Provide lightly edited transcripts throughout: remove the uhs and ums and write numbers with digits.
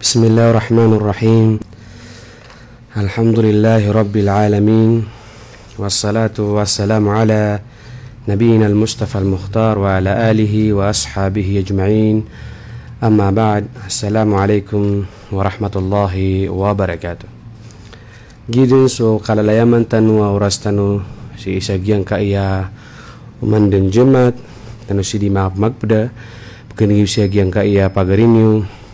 Bismillahirrahmanirrahim. Alhamdulillahi rabbil alamin. Wassalatu wassalamu ala nabiyina al-mustafa al-mukhtar wa ala alihi wa ashabihi ajma'in. Amma ba'd. Assalamu alaikum warahmatullahi wabarakatuh. Gidin so kalalayaman tanu wa oras tanu si isagyang kaya umandang jemaat tanu si di magpada pagkanigib siyagyang kaya pagarinyo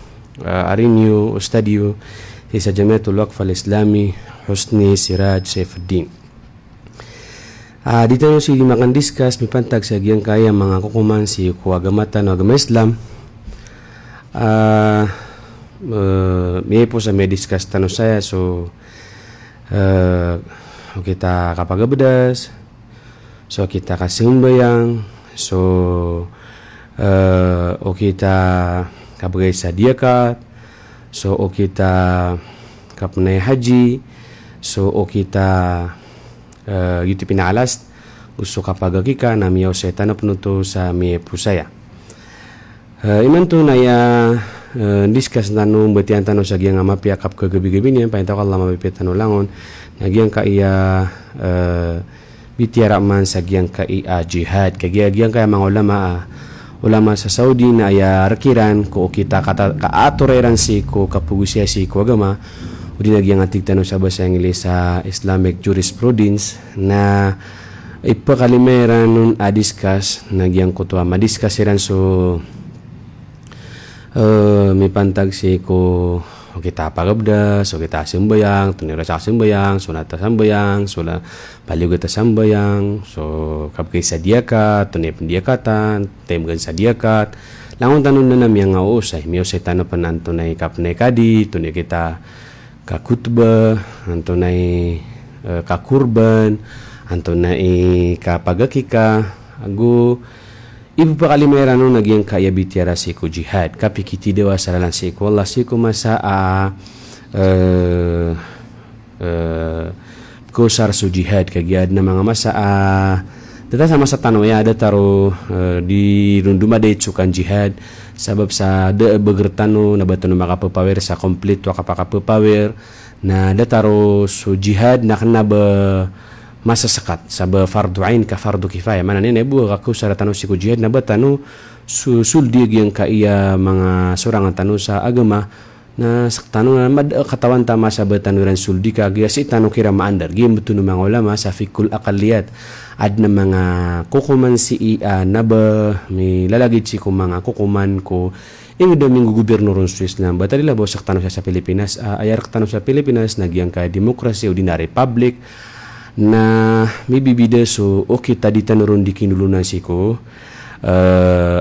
arinyo ustadyo sa Jamiatul Waqf al-Islami Husni Siraj Saifuddin. Dito no si makan discuss mipantag sa gyang kaya mga kukuman si kuagamatan o agama Islam. May po sa may discuss tano saya so kita kapagabedas so kita kasimbayang so kita kabagay sa diakat so kita kapnay haji so kita gitu pinalas uso kapagagika na miyaw sa tanap nuto sa miye pusaya iman to na ya discuss na nung batian tano sa giyang mapia kap kagabi-gabi niya pahintaw ka lang mapipit tano langon na giyang kaya bitiara man sa giyang kaya jihad kagiyang kaya mga ulama sa Saudi na rakiran ko kita kaatoreran si ko kapugusya si ko agama udi nagyang atig tanong sa basa Ingles sa Islamic jurisprudence na ipakalimeran nun discuss nagyang ko to madiscuss iran so may pantag si ko kita pagabda so kita simbayang tunira sa simbayang sunata sambayang sula paliugata sambayang so kapkay sa diakat tunay pendiakatan temgan sa diakat langon tanon na namiyang nga usay miyo sa tanong panan tunay kapnay kadi tunay kita kakutba antunay kakurban antunay kapagakika ago ibu pakalimera no nagyang kaya bitiara si ko jihad kapikiti dewa salalan si ko Allah si ko masa kusar su jihad kagiad na mga masa data sama sa tanong ya ada taro di runduma de cukan jihad sabab sa de begertano na batano makapapawer sa complete wa kapakapawer na dataro su jihad na kana ba masa sekat sabab fardu ain ka fardu kifaya mana nene bu aku sara tanu si jihad na batanu suldi yang kaya mga sorangan tanu sa agama na saktanu na katawan tama sa batanuran suldi ka gaya si tanu kira maandar gim betul mga ulama sa fikul aqalliyat ad na mga kukuman si na ba may lalagit si ko mga kukuman ko yung daming gubernur sa Islam batali labo saktanu sa Pilipinas ayar tanu sa Pilipinas nagyang ka demokrasi o dinari republic na may bibida so kita di tanurun di kinulunan si ko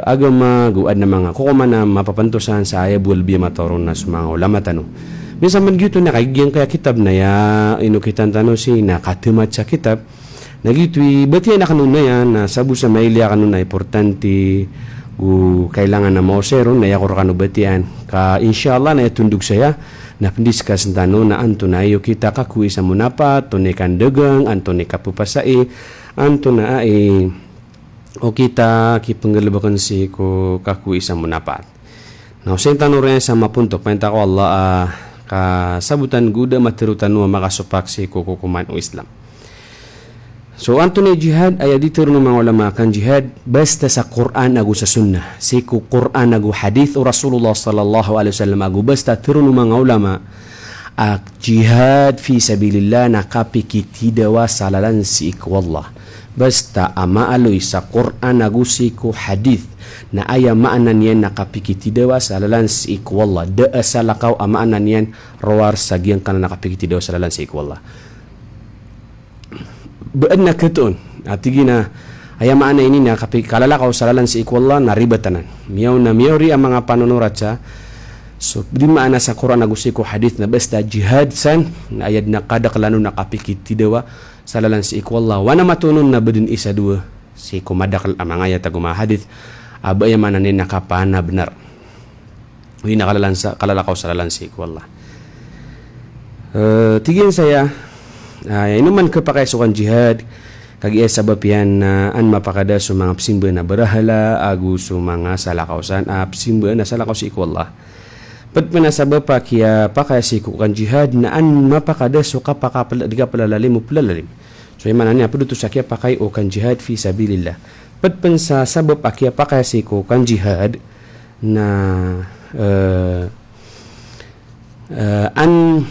agama guad na mga kukuman na mapapantusan sa aya buwal biya matoron na mga ulama tano minsan man gito na kaigyan kaya kitab na ya inukitan tano si nakatimat sa kitab nagitwi bati na kanun na yan na sabu sa mailya kanun na importante kailangan na mausero na yakor kanu batian ka inshallah na itundog saya na pendiskas tano na anto na iyo kita kakui sa munapa tunay kandegang anto ni kapupasai anto na o kita kipanggalabakan si ko kakui sa munapa na usain tano rin sa mapuntok pahinta ko Allah kasabutan guda matirutan mo makasupak si ko kukuman o Islam so anto ni jihad ay dituro ng mga ulama kan jihad basta sa Quran agu sa sunnah si ku Quran agu hadith o Rasulullah sallallahu alaihi wasallam agu basta turo ng mga ulama jihad fi sabilillah nakapikiti dawa salalan si ku Allah basta amaaloy sa Quran agu si ku hadith na aya maanan yan nakapikiti dawa salalan si ku Allah da asalakaw amaanan yan rawar sagyang kana nakapikiti dawa salalan si ku Allah baan na katoon atigi na ayamaan na ini na kalalakaw salalan si ikwalla na ribatanan miyaw ri ang mga panunurat sa so di maana sa Quran nagusi ko hadith na basta jihad san na ayad na kadaklano na kapikit tidawa salalan si ikwalla wana matunon na badin isa dua si kumadakal ang mga ayat aguma hadith aba ayamaan na nakapana benar hindi na kalalakaw salalan si ikwalla tigin saya inuman kapakaysukan jihad kagi sabab yan na an mapakada sa mga psimba na barahala agu sa mga salakausan psimba na salakaw si ikwallah Pat pinasabab pa kia pakai siku kan jihad na an mapakada suka diga palalalim mo palalalim. So imana niya puduto sakia pakai o kan jihad fi sabilillah. Pat pensa sabab akia pakai siku kan jihad na an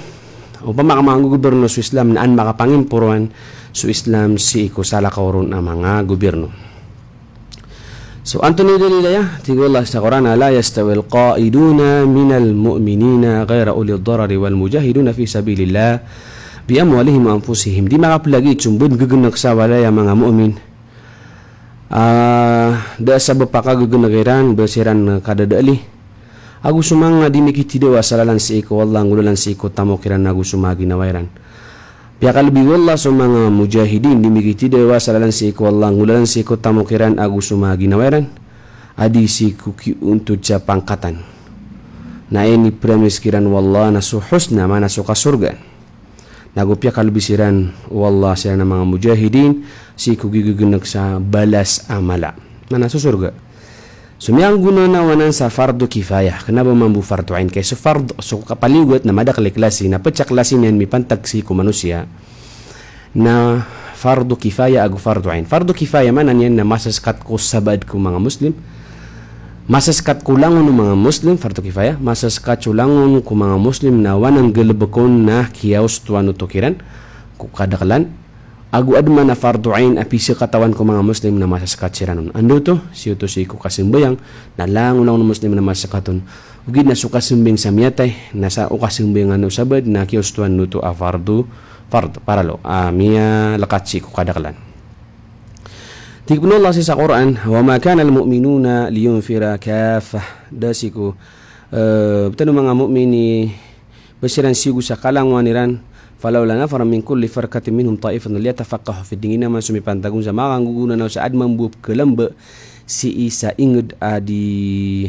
upama mga gobyerno sa Islam na an makapangimpuruan sa Islam si iko sala kauron ang mga gobyerno. So Anthony Dalilaya tinggal Allah sa Quran la yastawi al-qa'iduna minal mu'minina ghayra uli ad-darari wal mujahiduna fi sabilillah bi amwalihim wa anfusihim. Di makapalagi tsumbun gugunak sa wala yung mga mu'min. Da sabab pakaguganagiran basiran kadadali. Aku sumanga di mikiti dewa salalan si iko wallah ngululan si iko tamo kiran aku sumagi nawairan. Pihak lebih wallah sumanga mujahidin di mikiti dewa salalan si iko wallah ngululan si iko tamo kiran aku sumagi nawairan. Adi si kuki untuk pangkatan. Na ini premis kiran wallah nasu husna mana suka surga. Nagu pihak lebih siran wallah siran mga mujahidin si kuki gugunak sa balas amala. Mana su surga. Sumiyang guna na wanan sa fardu kifayah. Kenapa mambu fardu ain? Kaya sa fardu, so kapaligot na madakali klase, na pecah klase niyan may pantagsi ko manusia, na fardu kifayah agu fardu ain. Fardu kifayah mana niyan na masaskat ko sabad ko mga Muslim, masaskat ko langon ng mga Muslim, fardu kifayah, masaskat ko langon ko mga Muslim na wanang galabakon na kiyaos tuwano tukiran, kukadakalan, agu adma na fardu ain apisa katawan ko mga Muslim na masaskat siranon. Ando to, siyo to si ko kasimbayang na langon ng Muslim na masasakaton. Ugid na suka simbing sa miyatay na sa ukasimbing ano sabad na kiyostuan nuto a fardu paralo miya lakatsi ko kadakalan. Tigpuno Allah sa Quran, wa ma kana al-mu'minuna liyunfira kaffah. Dasiku tanu mga mu'mini basiran sigu sa kalangwaniran falawla nafara min kulli farqatin minhum ta'ifatan liyatafaqahu fi din naman sumipantagun sa mga guguna na sa adman bub kelamba si isa ingud di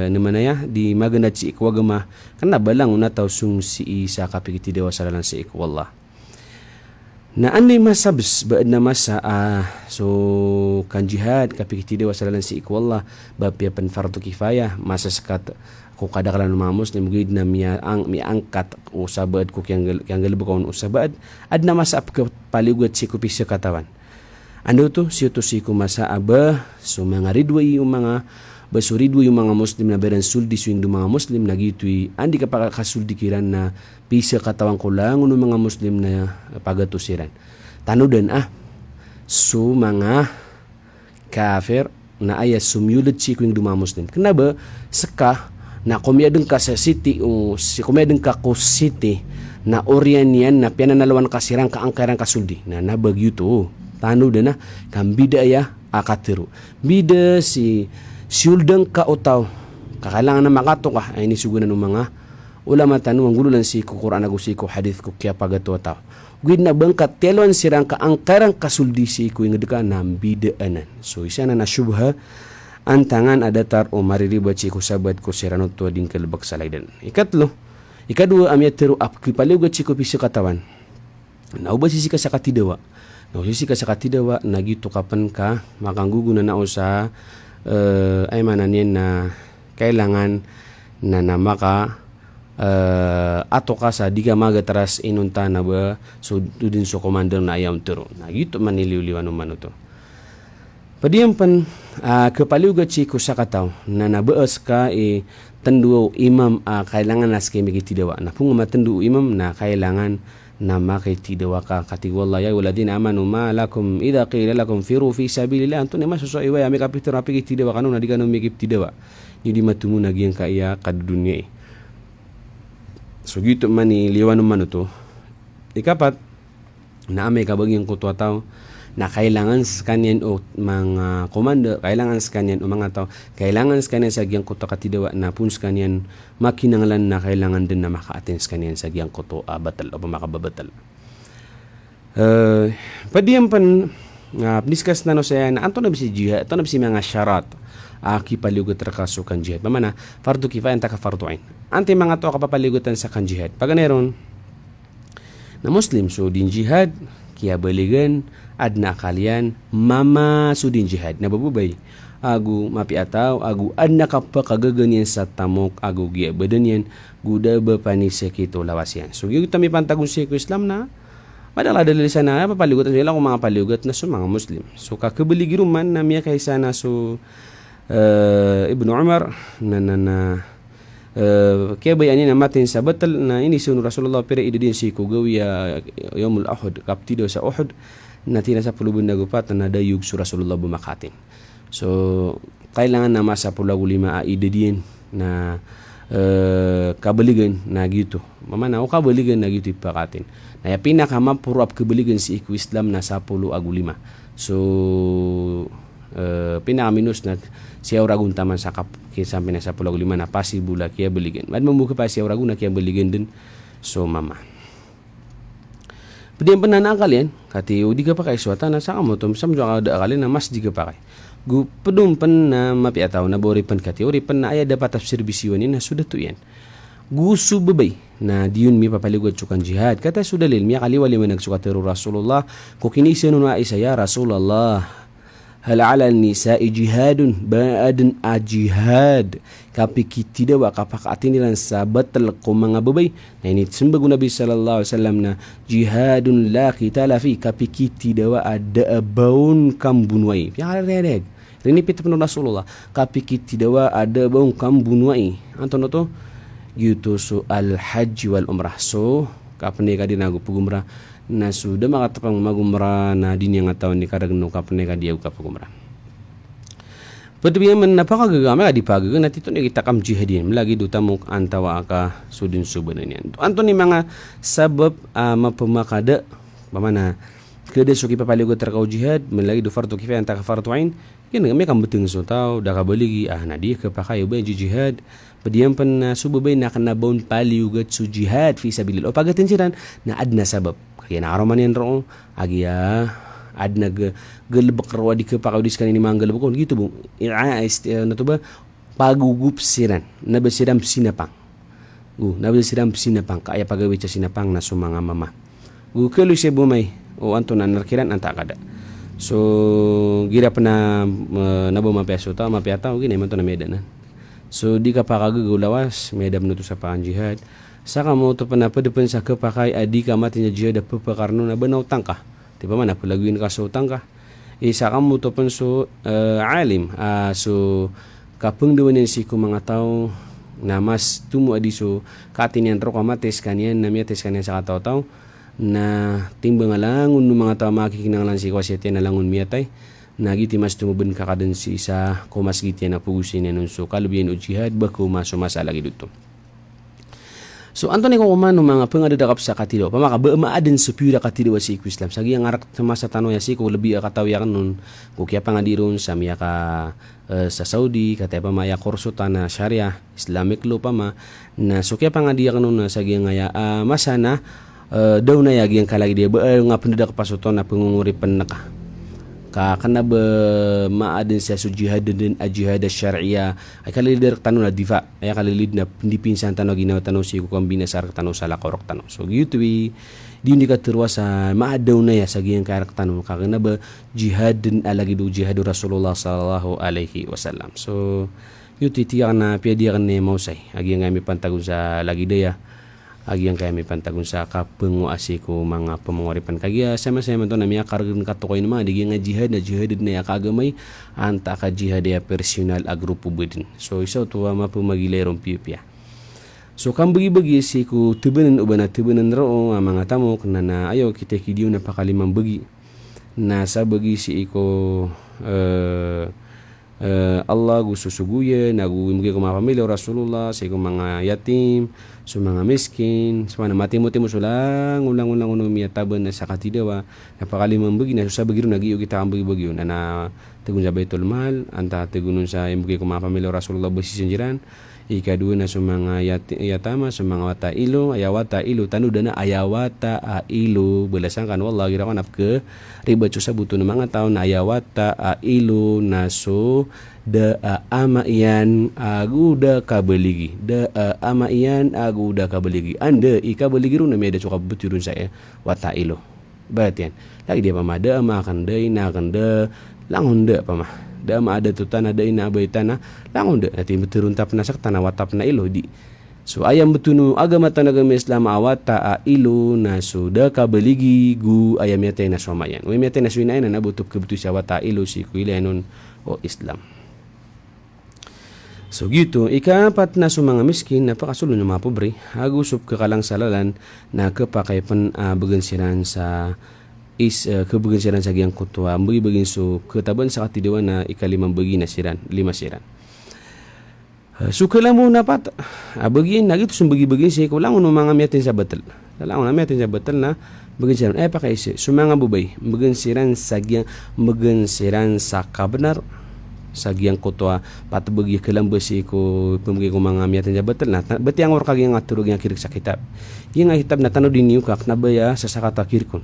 namana ya di maganda si ikwagama kana balang unataw sung si isa kapigiti dewa salalan si ikwallah na anay masabs baad na masa so kan jihad kapigiti dewa salalan si ikwallah bapya pan fardu kifayah masa sakat kung kadakalan ng mga Muslim gid na miangkat usabad ko kyang galibukon usabad ad na masap ka paliguat si kupi sa katawan. Ano to siyo to si kumasa aba so mga ridway yung mga basuridway yung mga Muslim na beran suldi swing do mga Muslim nagitui andi ka pa kasuldi kiran na pisa katawan ko lang ng mga Muslim na pagatusiran. Tanudan so mga kafir na ayas sumyulad si kuing do mga Muslim. Kenapa seka na kumiyadeng ka sa city o si kumiyadeng ka ko city na orian yan na piananalawan kasirang kaangkaran kasuldi na nabagyo to tano na kambida ya akatiru bida si siuldeng ka utaw kakailangan na makato ka ay nisugunan ng mga ulama tanu ang gululan si Quran agu si ko hadith ko kya pagato taw gid na bangkat telon sirang kaangkaran kasuldi si ko ingedka na bida anan so isa na syubha antangan adatar o maririba chiku sabat ko sirano to din kalbak salaydan. Ikadua amiatiru kipaliugat chiku piso katawan. Nauba sisi ka sa katidawa. Sisi ka sa katidawa nagito kapan ka makanggugunan na sa ay mananin na kailangan na namaka ato ka sa di ka magatras inunta na ba so din so commander na ayaw tiro. Nagito maniliw-liwan umano to. Padiam pan kapaliugat si ko sa kataw na nabaas ka tanduo imam kailangan nas kay magitidawa na kung matanduo imam na kailangan na makitidawa ka katigwalla ya waladina amanu ma lakum idha qila lakum firu fi sabilillah anto ne masuso iwa ya mikapitir apigitidawa kanu na di kanu mikitidawa ni di matumu nagyang kaya kad dunya so gitu mani liwan man to ikapat na amay kabagyang kutwa taw na kailangan sa kanyan o mga komando, kailangan sa kanyan o mga tao, kailangan sa kanyan sa giyang kuto katidawa na pun sa kanyan makinanglan na kailangan din na maka-attend sa kanyan sa giyang kuto batal o makababatal. Padiyang pan discuss na no saya na anto na bisi jihad, ito na bisi mga syarat kipaligot rakasukan jihad. Pamana, fardu kifayah antaka fardu ain. Ante mga to kapapaligutan sa kan jihad. Paganeron na Muslim so din jihad, kaya baligan adna kalian mama sudin jihad na babubay agu mapi atau agu anna kappa kagaganyan sa tamok agu gia badanyan guda bapani sekito lawasyan. So kita mi pantagun sa Islam na padahal ada dari sana papaligot sila kung mga paligot na so mga Muslim. So kakabaligiruman na miya kay sana so Ibnu Umar na kaya bayani na matin sa batal na ini sunu Rasulullah pera idin si kugawiya yawmul Uhud kaptido sa Uhud na tina sa pulubun na gupat na dayug su Rasulullah bumakatin. So kailangan na masa pulaw 5 idin na kabaligan na gitu. Mamana o kabaligan na gitu ipakatin. Na ya pinakamapurap kabaligan si iku Islam na sa 10 agu 5. So pinakaminus na siya uragun taman sa kap sampai na sa 10 agu 5 na pasi bula kaya baligan. Mad membuka pa siya uragun na kaya baligan din. So mama. Pwede pa na kalian kati o di ka pa kay suwata na sa kamotom samjo ka da kalian na mas di ka pa kay. Pedum pen na mapiataw na bori pen kati ori pen na aya dapat tafsir bisiwanin na sudah tu yan. Gusu babay na diyon mi papaligod sukan jihad kata sudah lil mi kaliwali man nagsukat Rasulullah ko kinisa no na isa ya Rasulullah hal ala nisa'i jihadun ba'adun jihad kapi kitida wa kapak atinilan sa batal ko mga babay na ini sumbago Nabi sallallahu alaihi wasallam na jihadun la qitala fi kapi kitida wa ada baun kambunwai ya rereg ini pita penuh Rasulullah kapi kitida wa ada baun kambunwai anton to gitu soal haji wal umrah so kapne ka dinago pugumrah na sudah makatapang magumrah na din yang ataw ni karagno kapne ka diaw ka pugumrah. Pwede man napakagagame ka di pagaga na tito ni kita kam jihadin melagi duta muk antawa ka sudin subanan yan. Anto ni mga sabab mapamakada pamana kada suki papaligo terkau jihad melagi du fardu kifayah anta ka fardu ain yan may kam beting so taw da ka baligi na di ka pakayo ba jihad padiyan pan subabay na kanabon paliugat su jihad fi sabilillah o pagatin siran na adna sabab kaya nakaraman yan roong agya adna galbak rawa di ka pakaw diskan ini mga galbak gitu bung na to ba pagugup siran nabasiram sinapang nabasiram sinapang kaya pagawit sa sinapang na sumanga mama kalo siya bumay o anto na narkiran anta kada so gira pa na nabo mapiaso ta mapiata o ginay man to na medanan so di ka pakagagulawas medam no to sa pang jihad saka mo to pa na padapan sa kapakay adi ka mati na jihad papakarno na banaw tangka di ba man apalaguin ka so tangka saka mo to pan so alim so kapeng dawanin si ko mga tao na mas tumu adi so katin yan ro kamates kanyan na miates kanyan sa kataw-taw na timbang alangun ng mga tao makikinanglan si kwasyete na langun miyatay nagiti mas tumuban kakadan si isa kumas giti na pugusin na nun so kalubiyan o jihad bako masumasa lagi dito. So anto ni ko kumano mga pangadadakap sa katido pamaka ba maadin sa pura katido si Islam sagi ang arak sa tano ya si ko lebih akatawiyakan nun kukya pangadiron sa miya ka sa Saudi katay pa maya korso ta na Sharia Islamic law pa ma na so kya pangadiyakan nun na sagi nga ya masana daw na yagi ang kalagi dia ba nga pendadak pasuton na pangunguripan naka kana ba maadin sa su jihad din jihad syariah ay kalilid tanu na diva ay kalilid na dipinsan tanu ginaw tanu si ko kombina sa tanu sa lakorok tanu so gitu di ka terwa sa maadaw na ya sa giyang karak tanu kana ba jihad din alagi do jihad Rasulullah sallallahu alaihi wasallam so yuti tiyak na piyadiyan ni mausay agi nga mi pantagon sa lagi daya agi yang kami pantagun sa kapengu asiko mga pamangoripan kagya sama-sama to na miya kargan katukoy na mga digi nga jihad na jihadid na ya kagamay anta ka jihad ya personal a grupo budin so isa to mapumagilerong piyupya so kang bagi-bagi siko tubanan uban na tubanan roo mga tamok na ayaw kita kidiyo na pakalimang bagi na sa bagi si iko Allah gususuguye naguimigay ko mga pamilya Rasulullah sa ikong mga yatim so mga miskin so na mati-muti mo sulang ulang miyataban na sa katidawa napakalimang bagi na so sa bagiro nagiyo kita ang bagi-bagyo na tegun sa Baitul Mal anta tegunon sa imigay ko mga pamilya Rasulullah basi sanjiran ikadua na sa mga yatama sa mga ayawata ilo tanuda na ayawata ilo belasan kan wallah gira kan ke riba sa buto ng mga tao na ayawata ilo naso da amaian aguda kabeligi da amaian aguda kabeligi anda ikabeligi ru na meda suka buturun saya wata ilo batian lagi dia pamada makan dai na kan da langon de pa mah da ma ada tu tanah da ina abai tanah langon de nanti beturun tap nasak tanah watap na ilo di so ayam betunu agama agama Islam awata a ilo na suda ka beligi gu ayam yate na somayan we yate na suina na butup kebutu sawata ilo si kuilenon o Islam. So gitu, ikapat na sa mga miskin na pakasulo ng mga pobre, agusup kakalang salalan na kapakaipan bagansiran sa kebagansiran sa giyang kutwa, bagi bagin so ketaban sa katidawan na ikalimang bagi na siran, 5 siran. So kailan mo na pat, bagin, nagito sa bagi-bagin siya, kung lang mga miyatin sa batal. Lang miyatin sa batal na bagansiran, pakaisi, so mga bubay, bagansiran sa giyang, bagansiran sa kabanar, sa giyang kutwa patubagi kelam besi ko pemagi ko mga miatan jabatan na beti ang orkag yang aturog yang kirik sa kitab yang kitab na tano din kak na baya sa sakata kirkon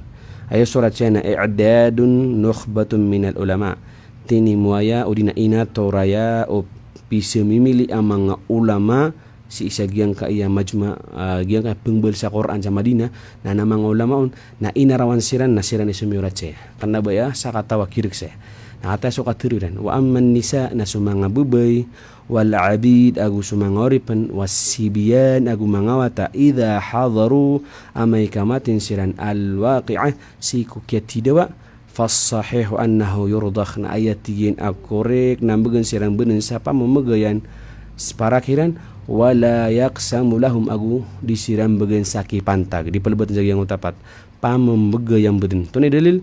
ayo surat siya na i'dadun nukhbatun minal ulama tinimuaya o dinaina toraya o pisemimili ang mga ulama si isa giyang kaya majma giyang kaya pengbel sa Quran sa Madinah na namang ulama na inarawan siran na siran isumiyurat siya karena baya sa katawa kirik siya nakata so katururan wa amman nisa na sumanga bubay wal abid agu sumanga oripan wasibiyan agu mangawata idha hadaru amay kamatin siran al waqi'ah siku ketidawa fassahihu annahu yurdakh na ayatiyin akorek nambagan siran benen sapa memagayan separakiran wala yaqsamu lahum agu disiram bagan saki pantag di pelebatan yang utapat pamembagayang beden tunai dalil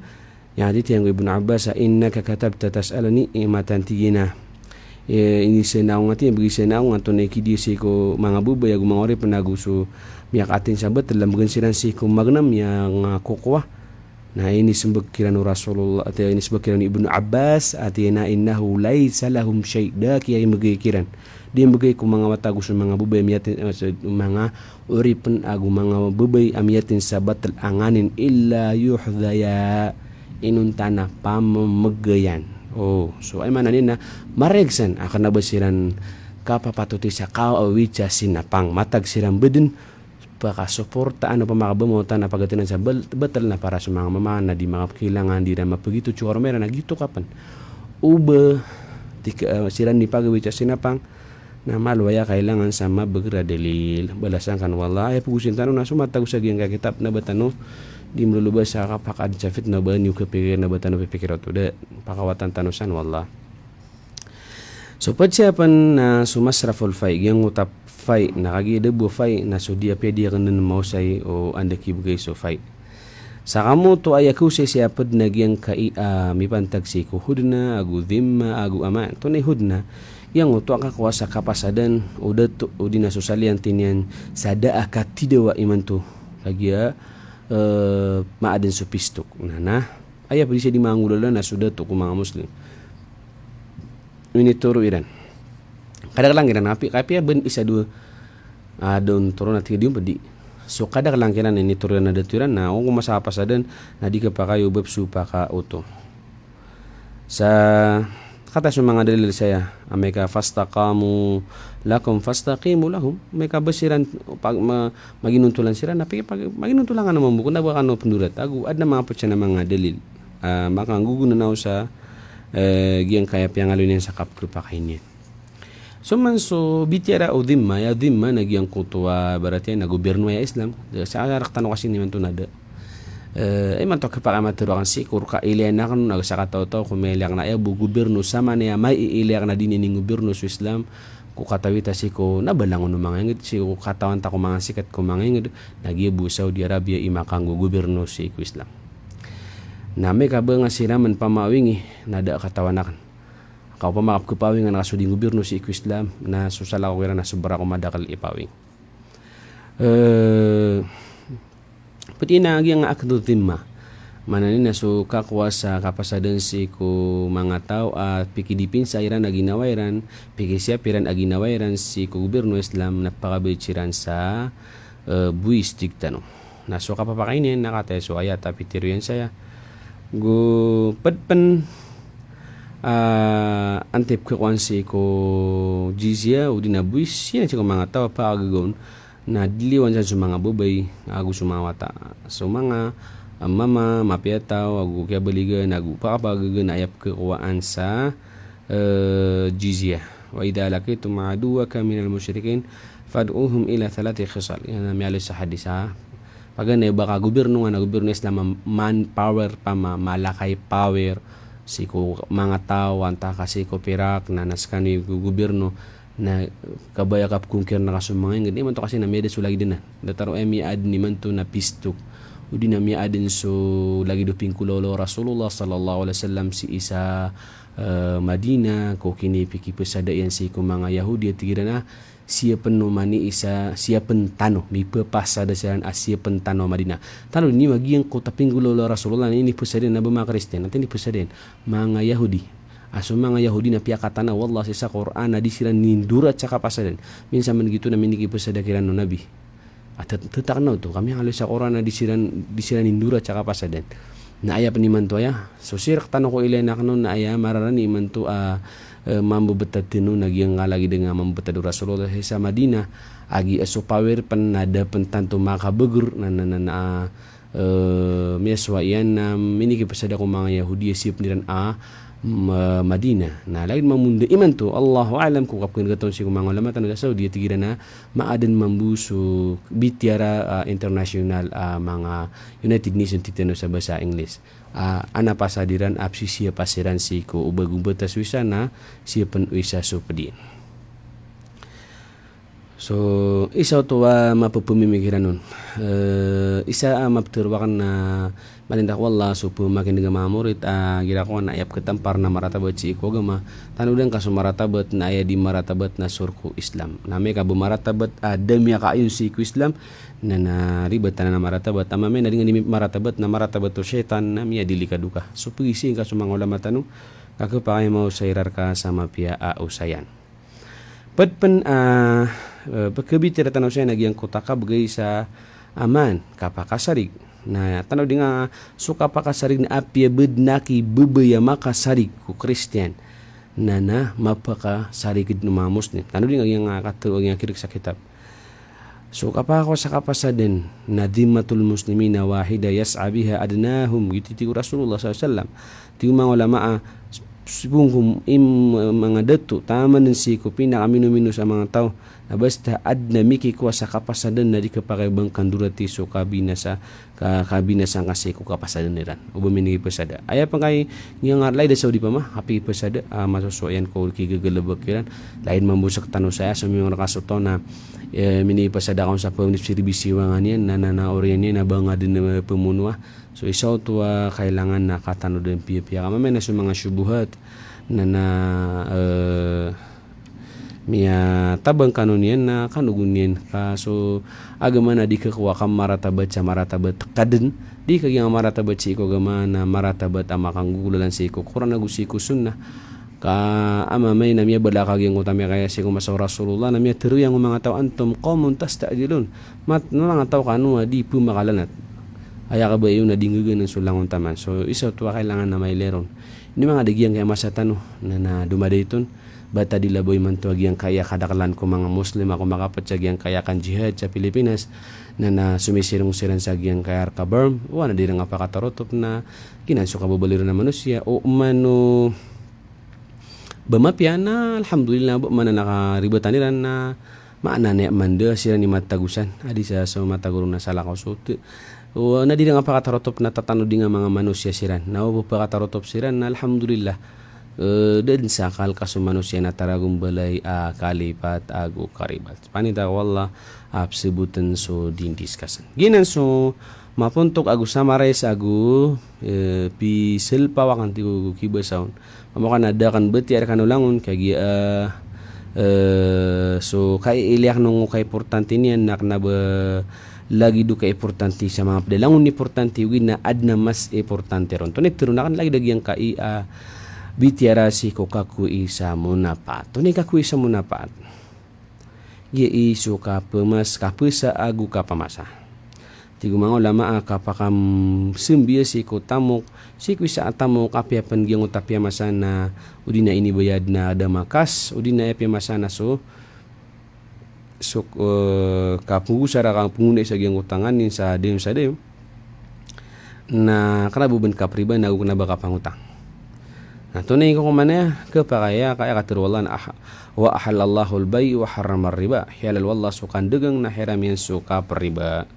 yang hadits yang Ibnu Abbas innaka katabta tas'alani imatan tigina ini senaung ati bagi senaung atau neki dia siko mga bubay agu mga ori penagu su miyak atin sabat dalam bagansiran siko magnam yang kukuah nah ini sembekiran Rasulullah atau ini sembekiran Ibnu Abbas atina innahu laisa lahum syai' da kiai megikiran dia megay ku mga watagu su mga bubay miyatin mga ori pen agu mga bubay amiyatin sabat anganin illa yuhdaya inun tanah pamemagayan. Oh, so ay mananin na maregsan akan nabasiran kapapatuti sa kaawitsa sinapang matag siram bedin pakasuporta ano pa makabamota na pagatinan sa betal na para sa mga mama na di mga kailangan di na mapagitu tsura meron na gitu kapan uba siran ni pagawitsa sinapang na malwaya kailangan sama begra dalil balasan kan wallah ay pugusin tanong na sumatag sa giyang kitab na batano di melulubas sa kapakad sa fit na ba niyo kapikir na ba tanong pipikir ito da pakawatan tanusan wallah so padsiapan na sumasraful fay giyang utap fay nakagidabo fay na so dia pedi kanan mausay o anda kibugay so fay sa kamo to ayaku siapad na giyang kai mipantag si kuhudna agu dhimma agu ama to na hudna yang uto ang kakuasa kapasadan o dato o dinasusalian tinian sada akatidawa iman to kagia maaden supistok na aya pwede siya di mangulala na sudah to kung mga muslim ini turo iran kadang lang iran kapi ben isa dua adon turo na tiga dium pedi so kadang lang kiran ini turo na daturan na kung masapasadan na di ka pa kayo bepsu pa ka uto sa kata sa mga dalil saya ameka fastaqamu lakum fastaqimu lahum meka basiran pag maginuntulan sira na pag maginuntulan ka naman bukod na baka no pendurat agu adna mga patsa na mga dalil maka gugunan na sa giyang kaya piyang alunin sa kapkrupa kainyan so man so bitiara o dhimma ya dhimma na giyang kutuwa berarti na gobyerno ya Islam sa arak tanong kasi naman to nada man to kapakamatero kan sikur ka iliana kan nagsakataw-taw kumeliak na bu gobyerno sama niya may iiliak na din ining gobyerno sa Islam ku katawita si ko nabalangon ng mga ingid si ku katawan ta ko mga sikat ko mga ingid nagibu Saudi Arabia imakang gobyerno si ku Islam na may kabang siraman pamawingi nada katawanakan kau pamakap kupawing nga nakasuding gobyerno si ku Islam na susala ko kira na sobra ko madakal ipawing pati na ang akdo timma mananin na so kakuasa kapasadan si ko mga tao at pikidipin sa iran aginawairan pikisiapiran aginawairan si ko gobyerno Islam na pakabitsiran sa buwis tigtano na so kapapakainin nakatay so ayat apitirian saya go padpan antip kuan si ko jizya o dinabuwis yan si ko mga tao pa agagon na diliwan sa mga bubay agu sumawata so mga mama mapiataw agu kaya baligan agu pakapagagan ayap kekuaan sa jizyah. Wa idza laqitum aduwaka minal musyrikin fad'uhum ila thalathi khisal. Yan may alis sa hadis ha. Pagana baka gobyerno nga na gobyerno Islam manpower pa malakay power siko mga tao anta kasi ko Perak na naskani gobyerno na kabaya kap kungkir na kasumangin gani man to kasi na medes so lagi din na dataro emi ad ni man to na pistok udi na mi adin so lagi do pingkulolo Rasulullah sallallahu alaihi wasallam si isa Madina ko kini piki pesada yan si ko mga Yahudi at tigirana siya penomani isa siya pentano mi pepasada siyan asia pentano Madina tano ni magiang ko tapingkulolo Rasulullah ini pesadin na mga Kristen nanti ni pesadin mga Yahudi aso mga Yahudi na piyakatana wallah sa Quran na disiran nindura tsaka pasadan minsan man gitu na miniki pesada kiran no nabi at tetak na to kami halos sa Quran na disiran nindura tsaka pasadan na aya paniman to ya so sirak tano ko ilay nakno na aya mararani man to mambo betatino nagyang lagi dengan mambetado Rasulullah sa Madina agi aso power pan nada pentanto makabegur na meswa yan na miniki pesada ko mga Yahudi sip niran Madina na lain mamunda iman to Allahu alam kung kapkin gaton si mga ulama tan sa Saudi tigira na maaden mambuso bitiara international mga United Nations titano sa bahasa English ana pasadiran apsi siya pasiran si ko ubagong batas wisa na siya pen wisa so pedin. So isa to mapupumimikiran nun isa mapturwakan na malindak wallah supu makin dengan mamurit gira ko na ayap ketampar na maratabat si iko gama tanudan kaso maratabat na aya di maratabat na surku Islam name ka bumaratabat demi kaayun si iko Islam na ribet na maratabat amame na dengan di maratabat to syaitan na miya dilikaduka so pagisi ka sumang ulama tanu kakapay mau sayrar ka sama pia usayan Padpan pagkabitir tanaw siya nagyang kutaka bagay sa aman kapakasarig na tanaw di nga so kapakasarig na apya bednaki bebaya makasarig ku Kristiyan na mapakasarig no mga Muslim tanaw di nga yung katuwag yung kirik sa kitab so kapako sa kapasaden na dimatul muslimina wahida yas'abiha adnahum gititiku Rasulullah SAW tiyo mga ulama sibungkum mga datu taman din si ko pinakamino-mino sa mga tao na basta adna miki ko sa kapasadan na di kapakibang kandurati so kabina sa kasi ko kapasadan niran ubamini pasada aya pang kay nga lay da Saudi pa ma happy pasada masusuyan ko kigagalabac kiran lain mambusak tano saya sa mga nakasuto na mini pasada kon sa pamnipsirbisi wangan yan na oryan yan na banga din na pemunwa so isaw to kailangan na katano din piya kami na sa mga syubuhat na miya tabang kanunian na kanugunyan kaso agama na di kakuha ka maratabat sa maratabat kaden di kaging maratabat si iko agama na maratabat amakang gugulalan si iko kurang nagusi ko sunna ka amamay na miya bala kaging utami kaya si ko masaw Rasulullah na miya teruyang mga tao antum qawmun tasta'jilun mga tao kanu di pumakalanat aya ka ba yung nadingugan ng sulangon taman so isa to kailangan na may leron ini mga dagiang kaya masatano na dumadayton bata dilaboy man to agyang kaya kadakalan ko mga Muslim ako makapat sa agyang kaya kan jihad sa Pilipinas na sumisirong-siran sa agyang kaya arkabarm wala di nga pakatarotop na kinanso ka babaliro na manusia o umano bamapya na alhamdulillah mana nakaribatan nila na maanane manda sila ni matagusan adi sa so mataguro na salakaw so na di nga pakatarotop na tatano di nga mga manusia siran na upo pakatarotop siran na alhamdulillah dan sakal kaso manusia na taragong balay kalipat ago karibat panita wallah sebutan so dindiskasan ginan so mapuntok ago samares ago pisel pawakan ti kibasaon pamakan ada kan beti ar kanulangon kagi so kay iliak nung kay importante niyan nak na ba lagi do ka importante sa mga padalangon importante win na adna mas importante ron to netro na kan lagi dagyang kai bitiara si ko kakui sa munapat to ni kakui sa munapat ye isu ka pemas kapusa agu ka pamasa tigu mga ulama kapakam sembia si ko tamok si ko sa tamok apya pangyang utapya masana udina ini bayad na ada makas udina apya masana so kapusa ra kang punguna sa gyang utangan sa dem na karabuban ka priba na ug na baka pangutang. Nah, tunay ko kumana ke pakaya kaya katur wallah wa ahallallahu al-bay' wa harrama riba. Halal wallah sukan degang na haram yang suka periba.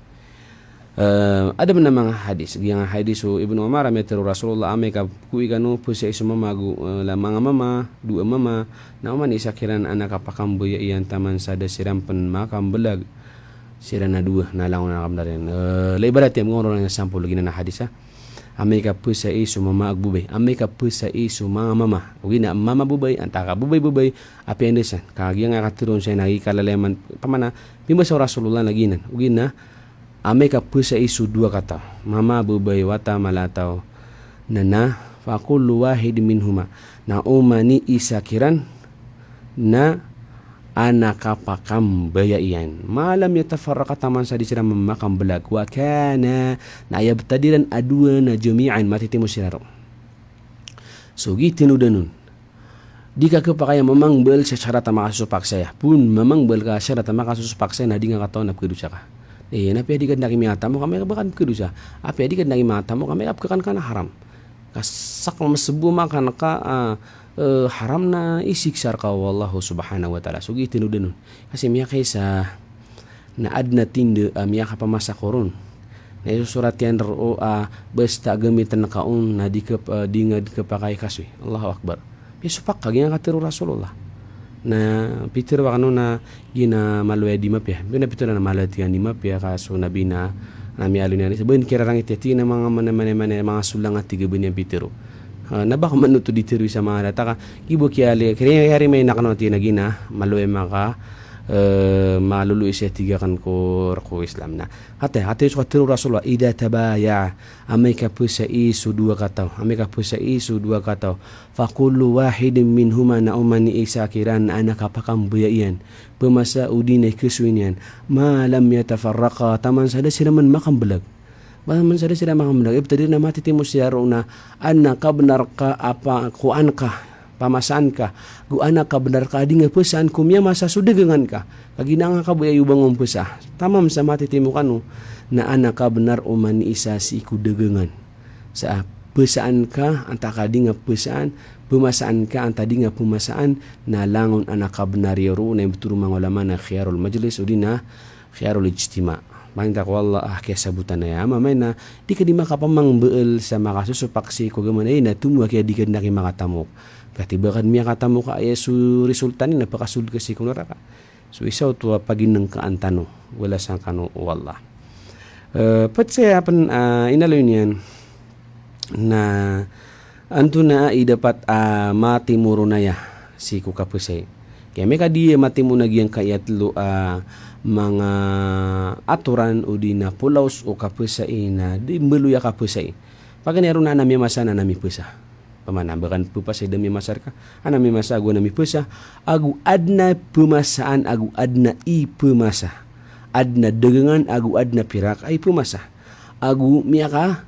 Ada mana mga hadis yang hadis Ibnu Umar ameteru Rasulullah ameka kui kanu pusa isu mamagu la mga mama dua mama na man isakiran anak apakam boya iyan taman sada siram pen makam belag sirana dua na langon na kamdarin lebarat yang ngoro na sampul lagi na hadis ameka pusa isu mama agbubay ameka pusa isu mga mama ugina mama bubay antaka bubay api endesan kagi nga katurun sa nagi kalaleman pamana bimbas Rasulullah laginan ugina ameka pusa isu dua kata mama bubay wata malatau nana faqullu wahid minhuma na umani isakiran na anaka pakam bayayan malam yatafarraqa taman sa disira mamakam belag wa kana na yabtadiran adua na jami'an matitimu siraro so gitinu danun dika kepakaya memang bel secara tamakasus paksaya pun memang bel ka secara tamakasus paksaya na dinga kataon na kedusa ka na pia dikan naki mata mo kami bakan kedusa apa dikan naki mata mo kami apkan kana haram kasak mesebu makan ka haram na isiksar ka wallahu subhanahu wa ta'ala sugi tinudun kasi miya kaysa na adna tinde miya ka pamasa koron na iso surat yan ro basta gamitan na kaon na di ngad kapakai kasoy Allahu akbar pisupak kagyan katiru Rasulullah na pitir wa kanu na gina malwe di mapya bina pitir na malatian di mapya kaso nabi na nami alun yan sabun kirarang itati na mga mana mga sulang at tiga bunyan pitiro na baka manuto ditiru sa mga data ka ibo kiyali kaya yari may nakanoti na gina malwe maka malulu isya tiga kan ko Islam na hati so katiru Rasulullah ida tabaya amay ka po sa isu dua kataw faqullu wahidin minhuma na umani isa kiran anak apakang buyayan pemasa udinay kesuinian malam yatafarraqa taman sada sila man makambelag man sada sila makambelag ibtadir na matitimu siya na anak ka benar ka apa kuan ka pamasan ka guana ka benar ka di nga pesan kumya masa sudegengan ka kagina nga ka buya yubang pesa tamam sa matitimu kanu na anak ka benar umani isa si kudegengan sa pesaan ka anta ka di nga pesaan pumasaan ka anta di nga pumasaan na langon anak ka benar yoro na ibuturo mga ulama na khiyarul majlis o di na khiyarul ijtima bangda ko Allah kaya sabutan na ya mamay na di ka di makapamang beel sa makasusupaksi ko gamanay na tumuwa kaya di ka na makatamok katibakan miya katamo ka ay su resultan na pakasud kasi kung naraka so isaw to paginang kaantano wala sang kano wallah patsaya pan inaloy niyan na anto na dapat matimuro na ya si kukapusay kaya may kadi matimo na giyang kayatlo mga aturan o di na pulaws o kapusay na di meluya kapusay paganero na nami masa na nami pusa pamanambakan pupasay dami masar ka anami masa agu nami pusa agu adna pumasaan agu adna ipumasa adna dagangan agu adna pirak ay pumasa agu miyaka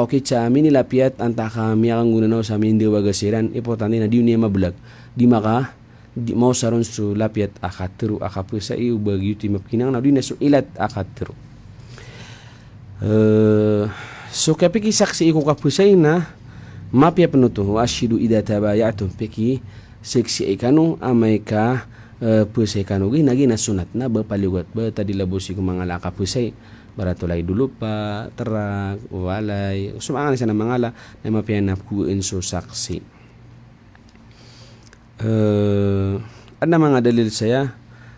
okay cha minilapiat antaka miyakang gunanaw sa amin diwagasiran importante na di niya mabulag di maka di mau saron su lapiat akatru akapusa iu bagi ti mapkinang na di na su ilat akatru so kapiki saksi iku kapusay na mapya penutuh washidu ida tabayatum peki seksi ikanu amay ka pusay kanu gina sunat na bapaliwat ba tadi labusi ko mga laka pusay baratulay dulu pa terak walay sumangan sana mangala na mapya na kuin so saksi ada mga dalil saya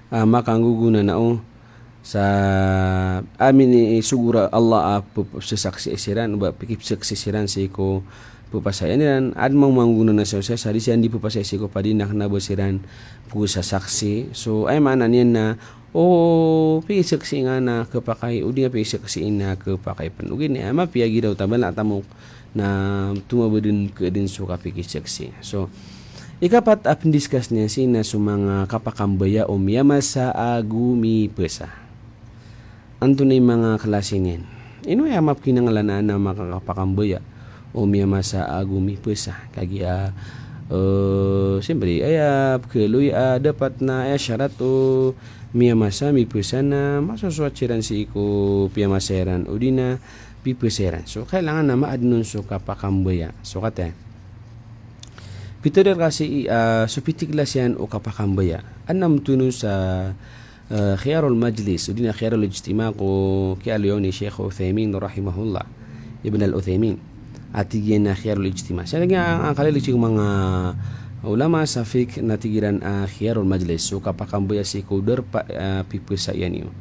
makanguguna nao sa amin sugura Allah saksi isiran ba pikip saksi isiran si ko pupasayan dan ad mau mangguna na sa sari siya hindi pupasay si ko pa din na basiran po sa saksi so ay mana niyan na pisaksi nga na kapakay o di nga pisaksi na kapakay panugin niya mapiyagi daw tabal na tamok na tumabudin ka din so kapikisaksi so ikapat apindiskas niya sina sa mga kapakambaya o miyama sa agumi pesa anto na mga klase niyan ino ay amap kinangalanaan na makakapakambaya o miyama sa agumi pesa kagi siyempre ay keluy dapat na ay syarat o miyama sa mi pesa na masuswatsiran si iko piyamaseran o di na pipeseran. So kailangan na maad nun so kapakambaya. So kate Peter kasi supitiglas yan o kapakambaya. Anam tunun sa khiyarul majlis o di na khiyarul ijtima ko kialo yun ni Sheikh Uthaymin rahimahullah Ibn al-Uthaymin at tigyan na khiyarul ijtima. Siya nga ang kalilig yung mga ulama sa fiqh na tigiran khiyarul majlis so kapakambaya si kuder pa pipesa yan yun.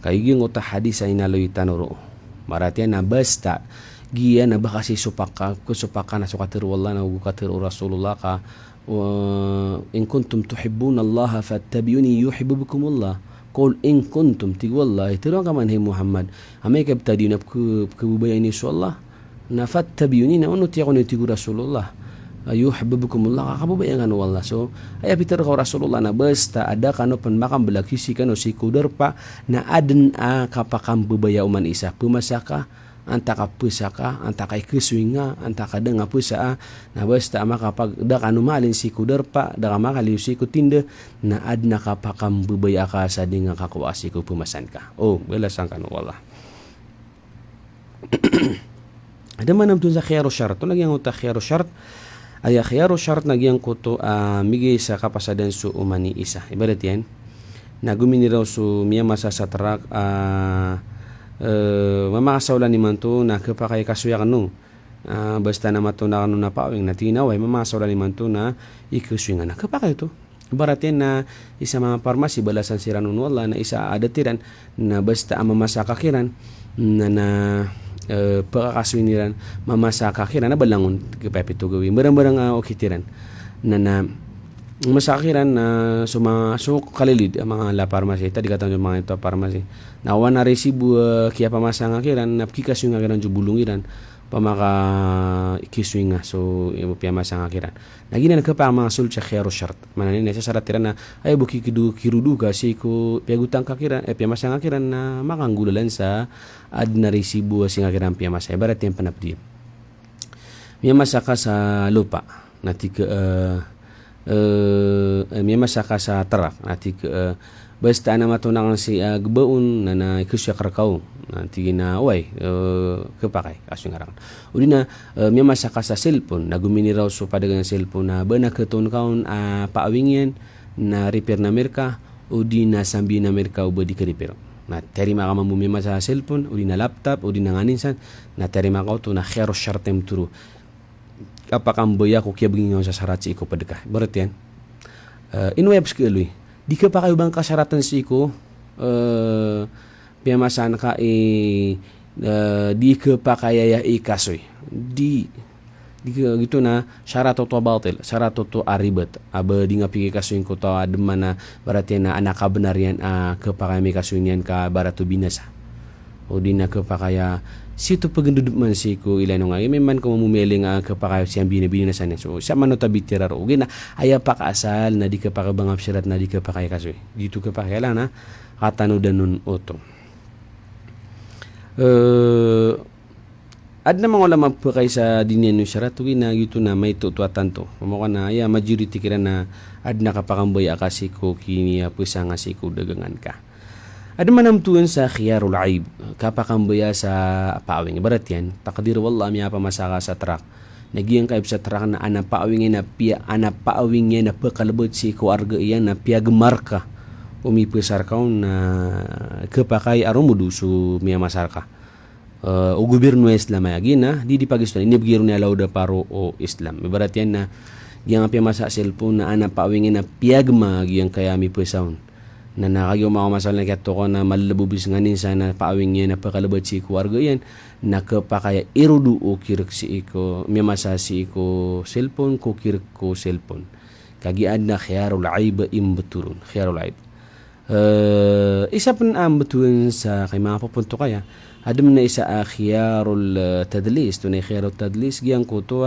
Kayiging uta hadis ay naloy tanuro. Maratian na basta giya na baka si supaka na sukatir wallah na ukatir Rasulullah ka in kuntum tuhibbuna Allah fattabi'uni yuhibbukum Allah. Qul in kuntum tigwallahi tiro ka man Muhammad amay kabtadi na kububayan ni Allah na fattabi'uni na unut yakon tigu Rasulullah yuhibbukum Allah kabubayan kanu wallah. So ay Peter ka Rasulullah na basta ada kanu pan makam belakisi kanu si kuder pa na aden kapakam bubaya uman isa pumasaka antaka pusaka antaka ikiswinga antaka denga pusa na basta makapag da kanu malin si kuder pa da makaliu si kutinde na adna kapakam bubaya ka sa dinga kakuasi ko pumasan ka belasan kanu wallah. Ada manam tun sa khiyaro syart to nagyang uta khiyaro syart ay khiyaro syart nagyang kuto migay sa kapasadan su umani isa ibarat yan na gumini raw su miya masasa tarak mamakasawlan ni manto na kapakay kasuya kanu basta na mato na kanu na pawing na tinaway mamakasawlan ni manto na ikuswingan na kapakay ito baratin na isa mga parmasi balasan si ranun wala na isa adatiran na basta ang mamasakakiran na pagkakaswiniran mamasakakiran na balangon kapapito gawin barang-barang okitiran na masakiran na kalilid ang mga la parmasi tadi kata yung mga ito parmasi na wana resibu kaya pamasang akiran na kikas yung akiran yung bulungiran pamaka ikiswing nga so piyamasang akiran nagina nagkapa ang mga sul sa khiyaro syart mananin sa saratiran na ay buki kirudu kasi ko piagutang kakiran piyamasang akiran na makanggulalan sa ad na resibu sing akiran piyamasa ibarat yung panapdi miyamasa ka sa lupa natik miyamasa ka sa tarak natik basta na matunang si gbaun na ikusya karakaw nanti na way kapakay kaso nga rangan uli na miyamasa ka sa cellphone na gumini raw so padagang cellphone na ba nakatun kaon paawing yan na repair na merka o di na sambi na merka o ba di ka repair na terima ka mamumiyama sa cellphone o di na laptop o di na nganinsan na terima ka to na khiyaro syartem turu kapakamboya ko kaya begini sa sarat si iko padeka barat yan inwebs ka eloy di ka pa kayo bang kasyaratan si iko piyamasan ka di ka pa kaya ikasoy di ka gitu na syarato to batil syarato to aribet aba di nga pigi kasoy ko to adman na barat yan na anak ka benar yan ka pa kaya may kasoy yan ka barato binasa o di na ka pa kaya sito pagandudut man si ko ilan nga may man ko mamumili nga kapakayo siyang binibini na sana so siya man no tabitirar o gina aya pa kaasal na di ka pa kabangap sirat na di ka pa kaya kasoy dito ka pa kaya lang na katanudan nun oto ad na mga ulama pa kay sa dinyan yung sirat na ito na may tutuatan to kumaka na aya majority kira na ad na kapakamboy akasi ko kiniya pusa nga si ko dagangan ka. Ada manamtuan sa khiyarul aib kapakambaya sa paawing ibarat yan takdir wallah miya pamasaka sa truck nagiyang kaib sa truck na ana paawing na pia ana paawing na pakalabot si ko arga iyan na pia gemarka umipesar ka na kapakay aromudu su miya masarka o gobyerno Islam ay na di pagiston inibgiro ni lauda paro o Islam ibarat yan na yang pia masa cellphone na ana paawing na piagma giyang kaya mi pesaon na nakagaw mga masal na kato ko na malalabubis nga ninsa na paawing niya na pakalabat si kuwarga yan na kapakaya irudu o kirik si iko miyamasa si iko cellphone ko kirik ko cellphone kagiad na khiyarul aib imbeturun khiyarul aib isa pan ang betulan sa kay mga papunto kaya adam na isa khiyarul tadlis to na khiyarul tadlis giyang ko to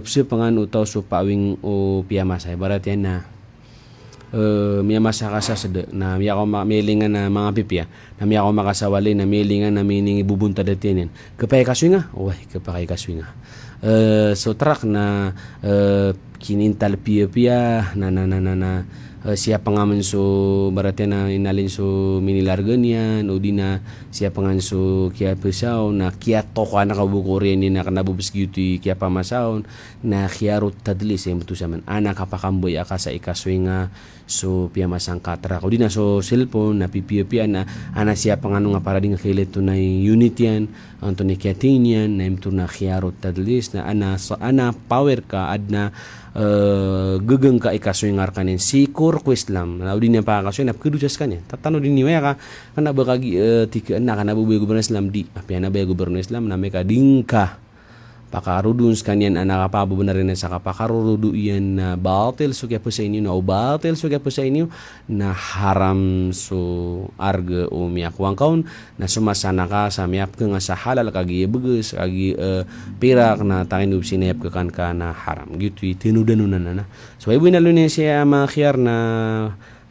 psipangan utaw so paawing o piyamasa barat yan na miya masakasa sa na miya ko mailingan na mga pipya na miya ko makasawali na mailingan na mining ibubunta datinin kapay kaswinga kapay kaswinga so track na kinintal piya na siapa ngamen so berarti na inalin so minilarganian o di na siapa ngan so kia pesaw na kia toko na kabukurin ni na kanabubis gitu kia pamasaon na khiarut tadlis yang betul saman anak kapakamboy aka sa ikaswinga so pia masang katra o di na so cellphone na pipiapian na ana siapa nganu nga para ding khilet to na unit yan anto ni kia tingyan na imto na khiarut tadlis na ana power ka adna gegeng ka ikaswingar kanin sikur ku Islam na udin pa kaso na kedusas kanya tatano din niya ka kana bakagi tika na kana bubuy gubernur Islam di api na bay gubernur Islam na meka dingka pakarudun skanian anak apa benarin sa kapakarudu iyan na batil so kaya po sa inyo na o batil so kaya po sa inyo na haram so arga o miyak wangkaon na sumasana ka sa miyak ka nga sa halal kagi bagus kagi pirak na takin up sinayap ka na haram gitu tinudanunan na so ibu inalunin siya makhiyar na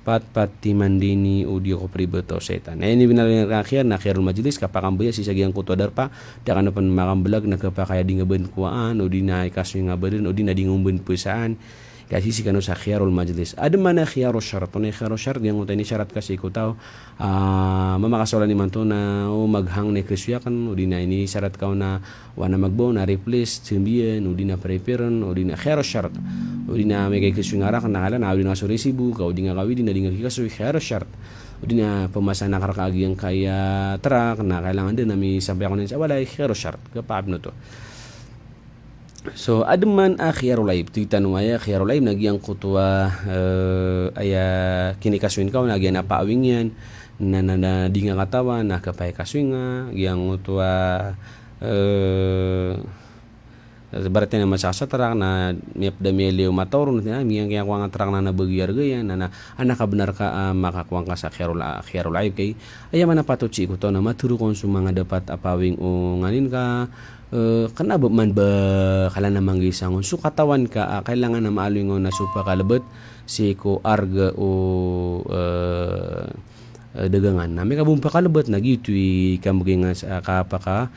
pat-pati mandini audio ko pribato setan. Ini binalin akhir na akhirul majlis kapakamboya si sagiang kuto darpa dakan pan makambelag na kapakaya di ngaben kuaan o di na ikaso nga baden o di na di ngumben pusaan kasi si kanu sa akhirul majlis. Ada mana akhirul syarat? Ono akhirul syarat yang utay ni syarat kasi ko tao mamakasola ni manto na o maghang na krisya kan o di na ini syarat kau na wana magbo na replace tsimbian o di na preparan o di na akhirul syarat. O di na may kay krisya ngara kan nakala na o di na so resibu ka o di nga kawi di na di nga kikaso akhirul syarat. O di na pemasa na karakagi yang kaya terak na kailangan din na may sampai ako na sa walay akhirul syarat kapab no to. So adman akhirul aib titan waya akhirul aib nagyang kutwa aya kini kaswin kau nagyan apa awingyan na di nga katawa na kapay kaswinga yang kutwa berarti na masasa terak na miap da meleo matorun na miyang kaya kuang terak na nabagyar gayan na anak ka benar ka makakuang ka sa akhirul aib kay aya man patuci ko to na maturo kon sumanga dapat apawing o nganin ka kana ba man ba kala na manggisangon so katawan ka kailangan na maalingon na supa kalabot si ko arga o dagangan na may kabumpa kalabot na gitui kamuging sa kapaka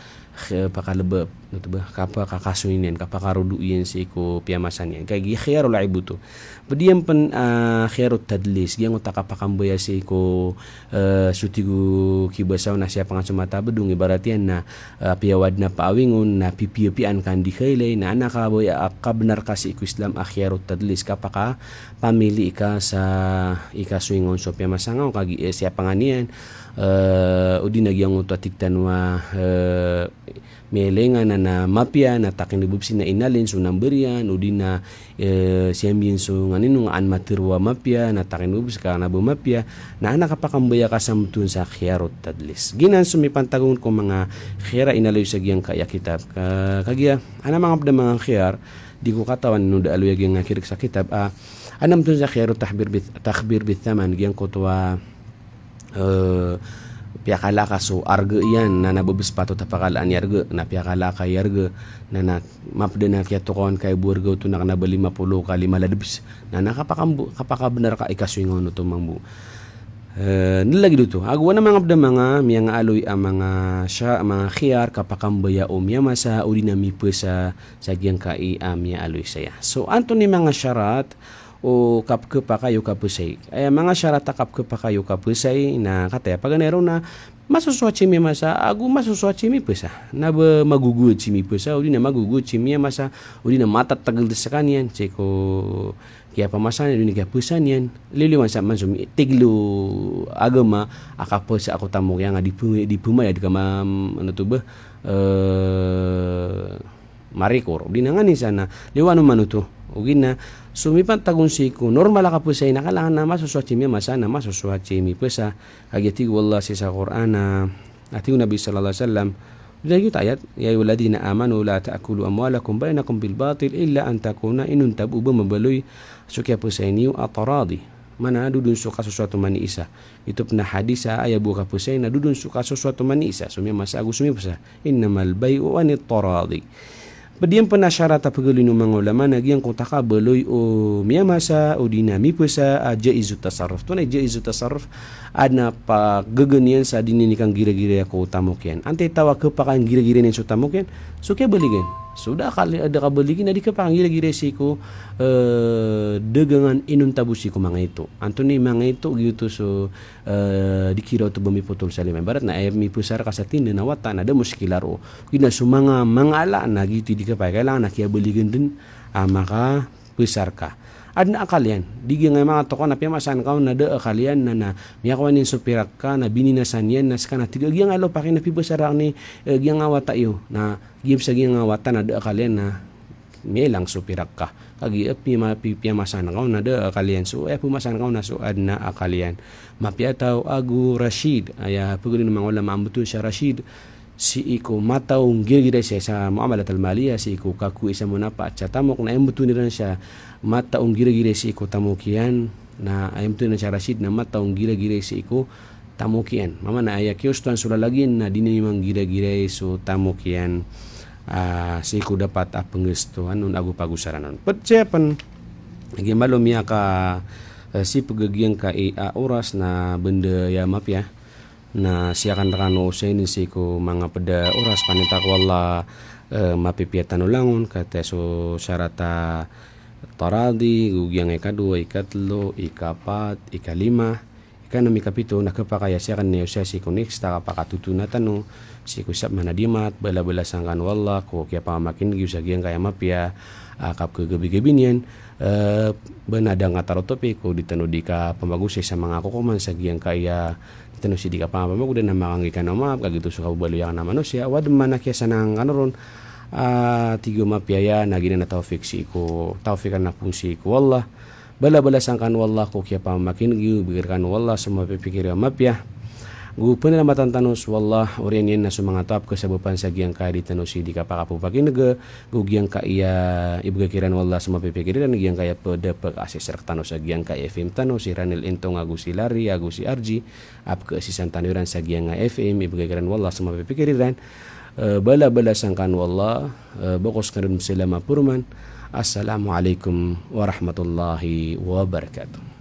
pakalabot ito ba kapaka kasuinin kapakarudu yan si ko piyamasan yan kay khiyarul aibu to badiyan pan khiyarut tadlis yang utak kapakamboya si ko sutigu kibasaw na siya pangan sumata bedung ibarat yan na piyawad na paawingon na pipiapian kan di kailay na anak kaboy kabenar kasi iku Islam khiyarut tadlis kapaka pamili ka sa ikaswingon so piyamasangaw kagi siya panganian udi nagyang utatiktan wa melenga na mapya na takin dibubsi na inalin so namberian udi na siyambin so nganin nga an matirwa mapya na takin dibubsi ka na bumapya na anak kapakambaya kasamtun sa khiyarut tadlis ginan sumipantagon ko mga khiyara inaloy sa giyang kaya kitab kagiya ana mga mga khiyar di ko katawan no da aloy giyang kirik sa kitab anam tun sa khiyarut takhbir bithaman giyang kutwa piyakala ka so arga yan na nababis pato tapakalaan yarga na piyakala ka yarga na mapda na kaya tukon kay burga ito na kanaba 50 ka 5 ladabis na kapakabenar ka ikaswingon ito mangbu nilagi dito agwa na mga miyang aloy ang mga khiyar kapakambaya o miya masa o dinamipo sa giyang kai miya aloy saya so anto ni mga syarat o kapke pa kayo kapusay ay mga syarata kapke pa kayo kapusay na kataya paganero na masuswachi mi masa agu masuswachi mi pesa na ba magugud si mi pesa udi na magugud si mi masa udi na matatagal sa kanyan seko kaya pamasan udi kaya pusan yan liliwan sa mansumi tiglo agama akapo sa ako tamo kaya nga di pumaya di kama ano to ba marikor udi na nga ni sana liwano manuto ugin na sumipan tagun siku normal ka po sa inakalangan na masuswachi mi masana masuswachi mi pesa kagiti wallah sa Quran ati Nabi sallallahu alaihi wasallam dahil ayat ya ayyuhalladhina amanu la ta'kulu amwalakum bainakum bil batil illa an takuna inuntab uba mabaloy sukya po sa inyo ataradi mana dudun suka sesuatu mani isa itu pernah hadis ayat buka po sa na dudun suka sesuatu mani isa sumya masa agus sumya pesa innamal bai'u anit taradi Padiyan pa na syarata paguli ng mga ulama nagyang kutaka baloy o miyamasa o dinami po sa jaizu tasarruf. Ito na jaizu tasarruf ad na pagaganyan sa dininikang gira-gira ko tamok yan. Antay tawa ka pa kang gira-gira niyan so tamok yan. So kaya baligan. sudah kali ada kabeligi na di kapanggil gira siku dagangan inun tabusi ko mga ito antoni mga ito gitu so dikira to bumi putol sa lima barat na ay mi pusar ka sa tinda na wata na da muskilaro kina sumanga mangala na gitu di kapay kailangan na kaya beligan din maka pusar ka adna akalian digi nga mga toko na piamasan ka na da akalian na miyakawanin supirak ka na bininasan yan nas ka na tiga gyang alo pakin na pibusarak ni gyang awata iyo na gim sa gyang awata na da akalian na milang supirak ka kagi piamasan ka na da akalian so pumasan ka na so adna akalian mapiataw Agu Rashid aya pagulin mga ulama ambuto siya Rashid si iko mataong gira siya sa muamalat al-maliyah si iko kaku isa mo na pa at tamok na ayun ni rin siya mataong gira si iko tamukian na ayun na siya Rashid na mataong gira si iko tamukian mama na aya kiyos tuan sulalagin na dinimang gira so tamukian si iko dapat penggestuhan nun agu pagusaranon patsepan lagi malum ya ka si pagagiang ka oras na benda ya map ya na siakan rano sa ini siku mga pada oras panitak wala mapipiatan ulangon kata so syarata taradi gugyang ikadua ikatlo ikapat ikalima ikanam ikapito nakapakaya siakan niyo siya siku next takapakatutu na tano siku sab manadimat bala-bala sangkan wala ko kaya pamakin giu sagiang kaya mapya kap ke gabi-gabinian benadang atarotopi ko ditano di ka pambagus sa mga kukuman sagiang kaya tano si di ka pa udah nama kangikan nama kagitu suka balu yang nama manusia wad mana kia sanang kanoron tiga mapiaya nagina na taufik si ko taufik na fungsi ko wallah bala sangkan wallah ko kia pa makin giu bigirkan wallah semua pikir mapia gu penyelamatan tanus wallah orian na sumanga tap kesabupan sagiang ka di tanus si di ka pa kapupakin nege gu giang ka iya ibu kiran wallah semua pikiran giang kaya pada pek asis tanus sagiang ka FM tanus si Ranil Entong agu si Lari agu si Arji ap ke sisan tanuran sagiang FM ibu kiran wallah semua pikiran bala sangkan wallah bokos karim selama purman assalamualaikum warahmatullahi wabarakatuh.